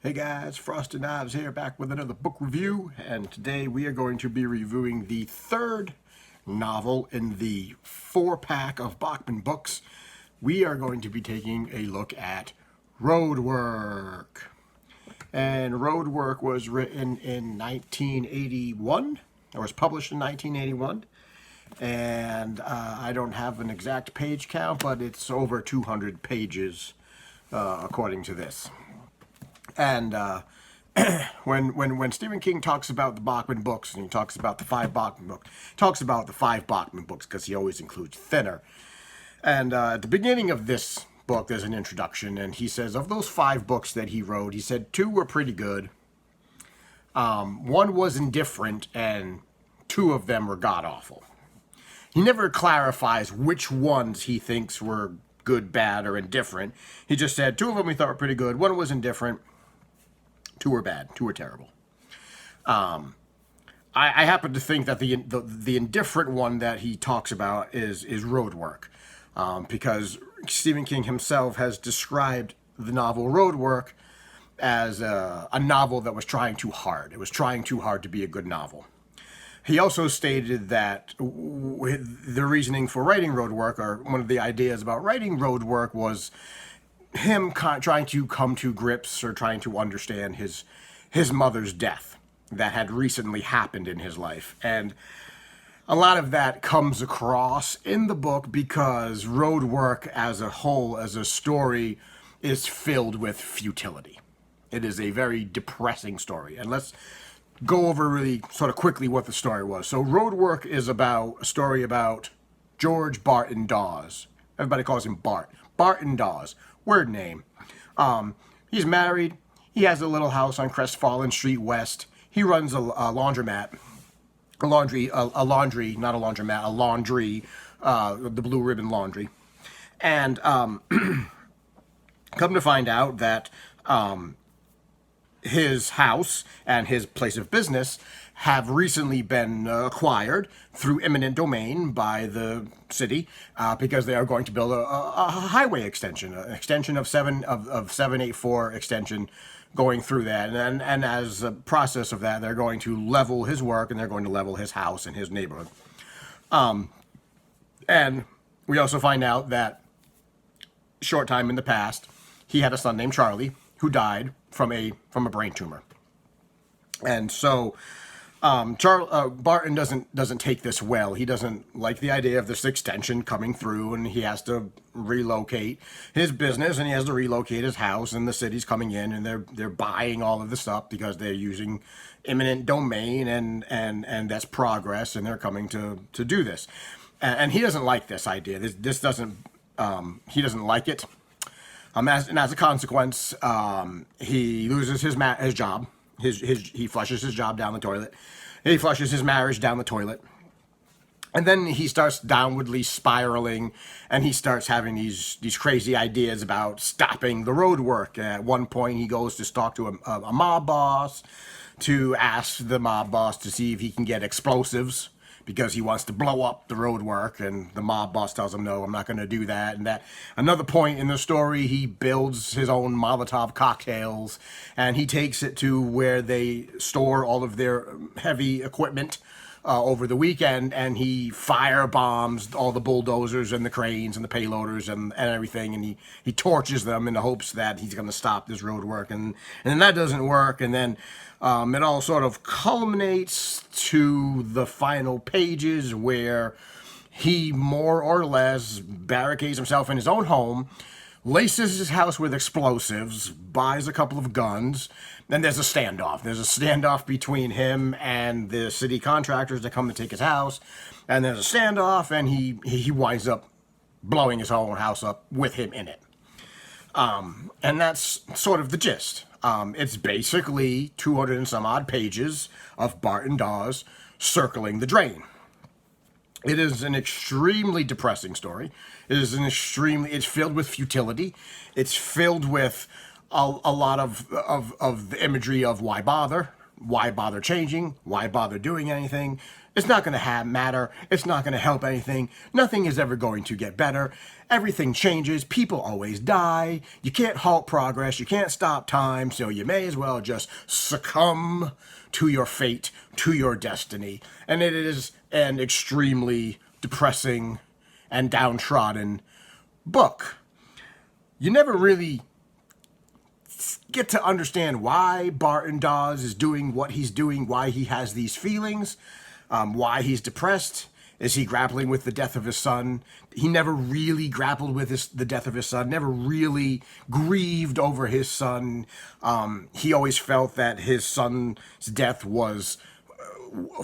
Hey guys, Frosted Knives here, back with another book review, and today we are going to be reviewing the third novel in the 4-pack of Bachman books. We are going to be taking a look at Roadwork. And Roadwork was written in 1981, or was published in 1981. And I don't have an exact page count, but it's over 200 pages according to this. And when Stephen King talks about the Bachman books, and he talks about the five Bachman books, he talks about the five Bachman books because he always includes Thinner. And at the beginning of this book, there's an introduction, and he says of those 5 books that he wrote, he said 2 were pretty good, 1 was indifferent, and 2 of them were god awful. He never clarifies which ones he thinks were good, bad, or indifferent. He just said 2 of them he thought were pretty good, 1 was indifferent, 2 were bad, 2 were terrible. I happen to think that the indifferent one that he talks about is Roadwork, because Stephen King himself has described the novel Roadwork as a novel that was trying too hard. It was trying too hard to be a good novel. He also stated that the reasoning for writing Roadwork, or one of the ideas about writing Roadwork, was him trying to come to grips or trying to understand his mother's death that had recently happened in his life. And a lot of that comes across in the book because Roadwork as a whole, as a story, is filled with futility. It is a very depressing story. And let's go over really sort of quickly what the story was. So Roadwork is about a story about George Barton Dawes. Everybody calls him Bart. Barton Dawes. Weird name. He's married. He has a little house on Crestfallen Street West. He runs a laundromat. A laundry, not a laundromat, a laundry, the Blue Ribbon Laundry. And come to find out that his house and his place of business have recently been acquired through eminent domain by the city because they are going to build a highway extension, an extension of 784 extension going through that. And as a process of that, they're going to level his work and they're going to level his house and his neighborhood. And we also find out that short time in the past, he had a son named Charlie who died from a brain tumor. And so Barton doesn't take this well. He doesn't like the idea of this extension coming through, and he has to relocate his business, and he has to relocate his house, and the city's coming in, and they're buying all of this up because they're using eminent domain, and that's progress, and they're coming to do this. And he doesn't like this idea. This doesn't he doesn't like it. And as a consequence, he loses his job. He flushes his job down the toilet. He flushes his marriage down the toilet. And then he starts downwardly spiraling, and he starts having these crazy ideas about stopping the road work. At one point, he goes to talk to a mob boss to ask the mob boss to see if he can get explosives because he wants to blow up the road work, and the mob boss tells him, no, I'm not going to do that. And that another point in the story, he builds his own Molotov cocktails, and he takes it to where they store all of their heavy equipment over the weekend, and he firebombs all the bulldozers and the cranes and the payloaders and everything, and he torches them in the hopes that he's going to stop this road work, and then that doesn't work, and then it all sort of culminates to the final pages where he more or less barricades himself in his own home, laces his house with explosives, buys a couple of guns, then there's a standoff. There's a standoff between him and the city contractors that come to take his house, and there's a standoff, and he winds up blowing his own house up with him in it. And that's sort of the gist. It's basically 200 and some odd pages of Barton Dawes circling the drain. It is an extremely depressing story. It's filled with futility. It's filled with a lot of the imagery of why bother changing, why bother doing anything. It's not going to matter. It's not going to help anything. Nothing is ever going to get better. Everything changes. People always die. You can't halt progress. You can't stop time. So you may as well just succumb to your fate, to your destiny. And it is an extremely depressing and downtrodden book. You never really get to understand why Barton Dawes is doing what he's doing, why he has these feelings, why he's depressed. Is he grappling with the death of his son? He never really grappled with the death of his son, never really grieved over his son. He always felt that his son's death was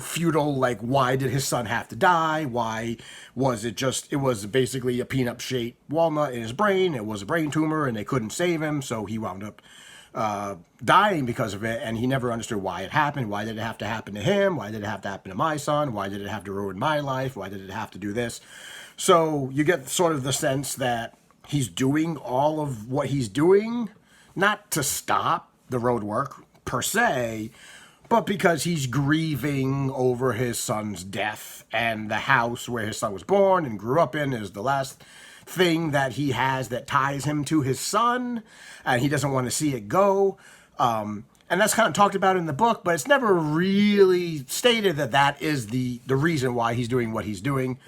futile. Like, why did his son have to die? Why was it was basically a peanut-shaped walnut in his brain. It was a brain tumor and they couldn't save him, so he wound up dying because of it, and he never understood why it happened. Why did it have to happen to him? Why did it have to happen to my son? Why did it have to ruin my life? Why did it have to do this? So you get sort of the sense that he's doing all of what he's doing, not to stop the road work per se, but because he's grieving over his son's death, and the house where his son was born and grew up in is the last thing that he has that ties him to his son, and he doesn't want to see it go. And that's kind of talked about in the book, but it's never really stated that that is the reason why he's doing what he's doing.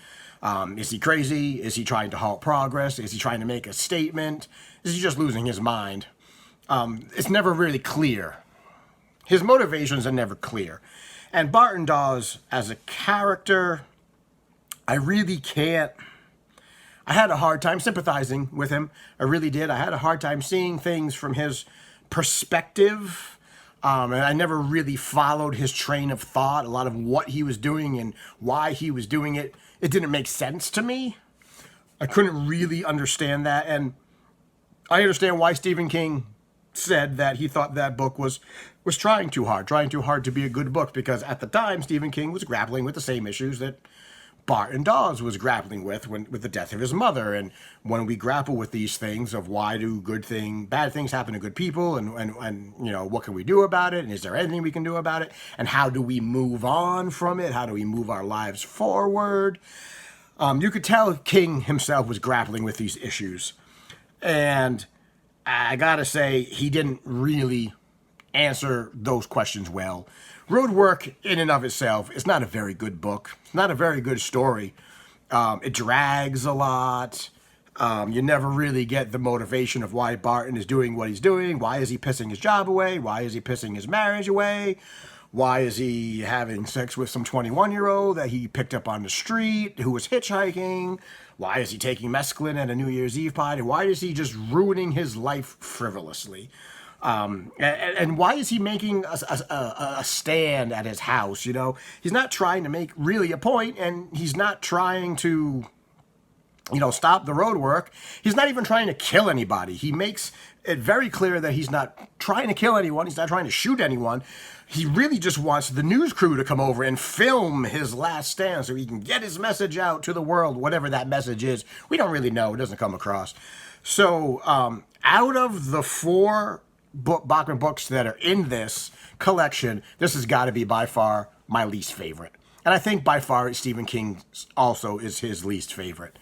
Is he crazy? Is he trying to halt progress? Is he trying to make a statement? Is he just losing his mind? It's never really clear. His motivations are never clear. And Barton Dawes, as a character, I really can't... I had a hard time sympathizing with him. I really did. I had a hard time seeing things from his perspective. And I never really followed his train of thought. A lot of what he was doing and why he was doing it, it didn't make sense to me. I couldn't really understand that. And I understand why Stephen King said that he thought that book was trying too hard to be a good book, because at the time Stephen King was grappling with the same issues that Barton Dawes was grappling with the death of his mother. And when we grapple with these things of why do bad things happen to good people, and you know, what can we do about it, and is there anything we can do about it, and how do we move on from it, how do we move our lives forward, you could tell King himself was grappling with these issues. And I gotta say, he didn't really answer those questions well. Roadwork, in and of itself, is not a very good book. It's not a very good story. It drags a lot. You never really get the motivation of why Barton is doing what he's doing. Why is he pissing his job away? Why is he pissing his marriage away? Why is he having sex with some 21-year-old that he picked up on the street who was hitchhiking? Why is he taking mescaline at a New Year's Eve party? Why is he just ruining his life frivolously? And why is he making a stand at his house? You know, he's not trying to make really a point, and he's not trying to, you know, stop the road work. He's not even trying to kill anybody. He makes it very clear that he's not trying to kill anyone. He's not trying to shoot anyone. He really just wants the news crew to come over and film his last stand so he can get his message out to the world, whatever that message is. We don't really know. It doesn't come across. So out of the 4 Bachman books that are in this collection, this has got to be by far my least favorite. And I think by far Stephen King also is his least favorite.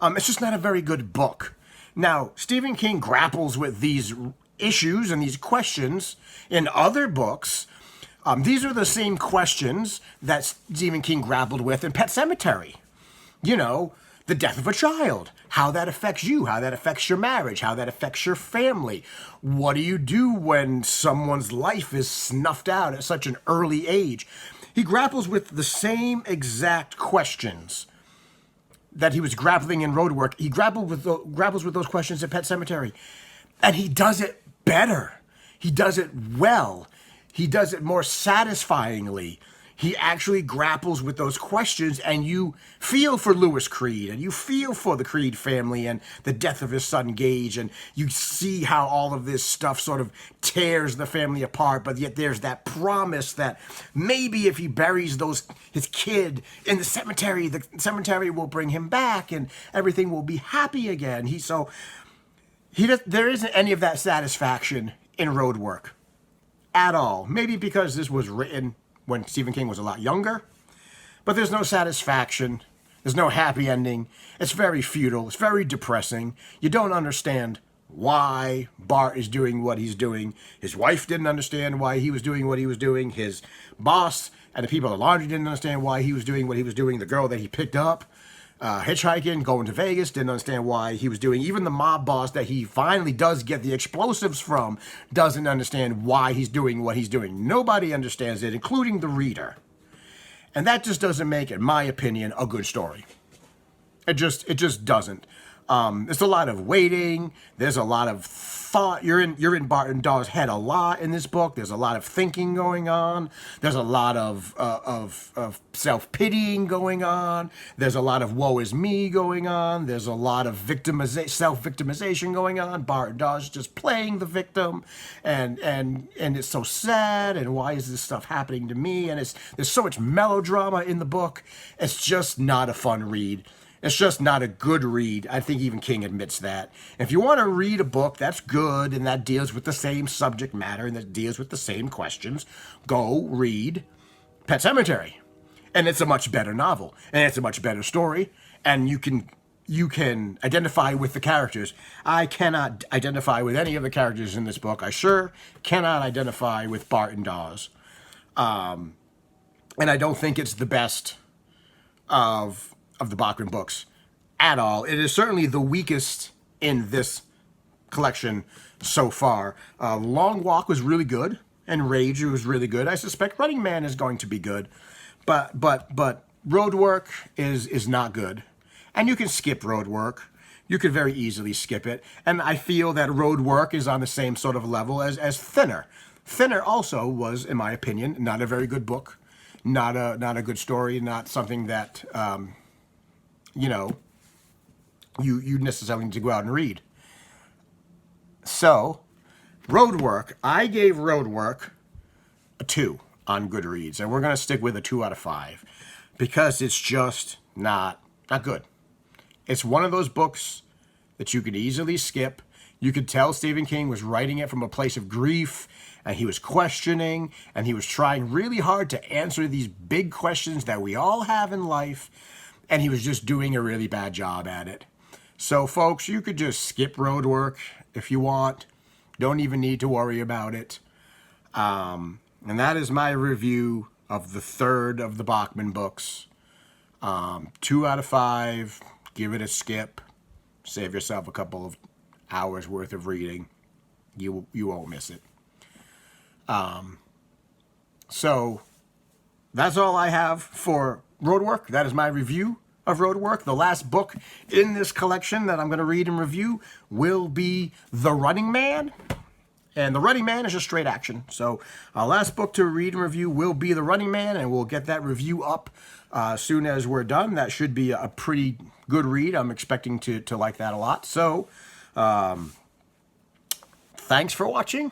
It's just not a very good book. Now, Stephen King grapples with these issues and these questions in other books. These are the same questions that Stephen King grappled with in Pet Sematary. You know, the death of a child, how that affects you, how that affects your marriage, how that affects your family. What do you do when someone's life is snuffed out at such an early age? He grapples with the same exact questions that he was grappling in Roadwork. He grapples with those questions at Pet Sematary. And he does it better. He does it well. He does it more satisfyingly. He actually grapples with those questions, and you feel for Louis Creed, and you feel for the Creed family and the death of his son Gage, and you see how all of this stuff sort of tears the family apart, but yet there's that promise that maybe if he buries his kid in the cemetery will bring him back, and everything will be happy again. There isn't any of that satisfaction in Roadwork at all. Maybe because this was written when Stephen King was a lot younger. but there's no satisfaction. There's no happy ending. It's very futile. It's very depressing. You don't understand why Bart is doing what he's doing. His wife didn't understand why he was doing what he was doing. His boss and the people at the laundry didn't understand why he was doing what he was doing. The girl that he picked up, hitchhiking, going to Vegas, didn't understand why he was doing. Even the mob boss that he finally does get the explosives from doesn't understand why he's doing what he's doing. Nobody understands it, including the reader. And that just doesn't make, in my opinion, a good story. It just doesn't. There's a lot of waiting. There's a lot of thought. You're in Bart and Daw's head a lot in this book. There's a lot of thinking going on. There's a lot of self-pitying going on. There's a lot of woe is me going on. There's a lot of self-victimization going on. Bart and Daw's just playing the victim, and it's so sad. And why is this stuff happening to me? And there's so much melodrama in the book. It's just not a fun read. It's just not a good read. I think even King admits that. If you want to read a book that's good and that deals with the same subject matter and that deals with the same questions, go read Pet Sematary. And it's a much better novel. And it's a much better story. And you can identify with the characters. I cannot identify with any of the characters in this book. I sure cannot identify with Bart and Dawes. And I don't think it's the best of the Bachman books at all. It is certainly the weakest in this collection so far. Long Walk was really good, and Rage was really good. I suspect Running Man is going to be good, but Roadwork is not good. And you can skip Roadwork. You could very easily skip it. And I feel that Roadwork is on the same sort of level as Thinner. Thinner also was, in my opinion, not a very good book, not a good story, not something that you necessarily need to go out and read. So, Roadwork, I gave Roadwork a 2 on Goodreads, and we're going to stick with a 2 out of 5 because it's just not good. It's one of those books that you could easily skip. You could tell Stephen King was writing it from a place of grief, and he was questioning, and he was trying really hard to answer these big questions that we all have in life, and he was just doing a really bad job at it. So, folks, you could just skip Roadwork if you want. Don't even need to worry about it. And that is my review of the third of the Bachman books. 2 out of 5. Give it a skip. Save yourself a couple of hours worth of reading. You won't miss it. So, that's all I have for Roadwork. That is my review of Roadwork. The last book in this collection that I'm going to read and review will be The Running Man. And The Running Man is just straight action. So our last book to read and review will be The Running Man, and we'll get that review up as soon as we're done. That should be a pretty good read. I'm expecting to like that a lot. So thanks for watching.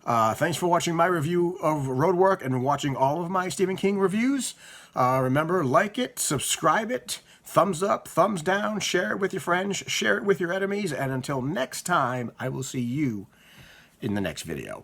Thanks for watching my review of Roadwork and watching all of my Stephen King reviews. Remember, like it, subscribe it, thumbs up, thumbs down, share it with your friends, share it with your enemies, and until next time, I will see you in the next video.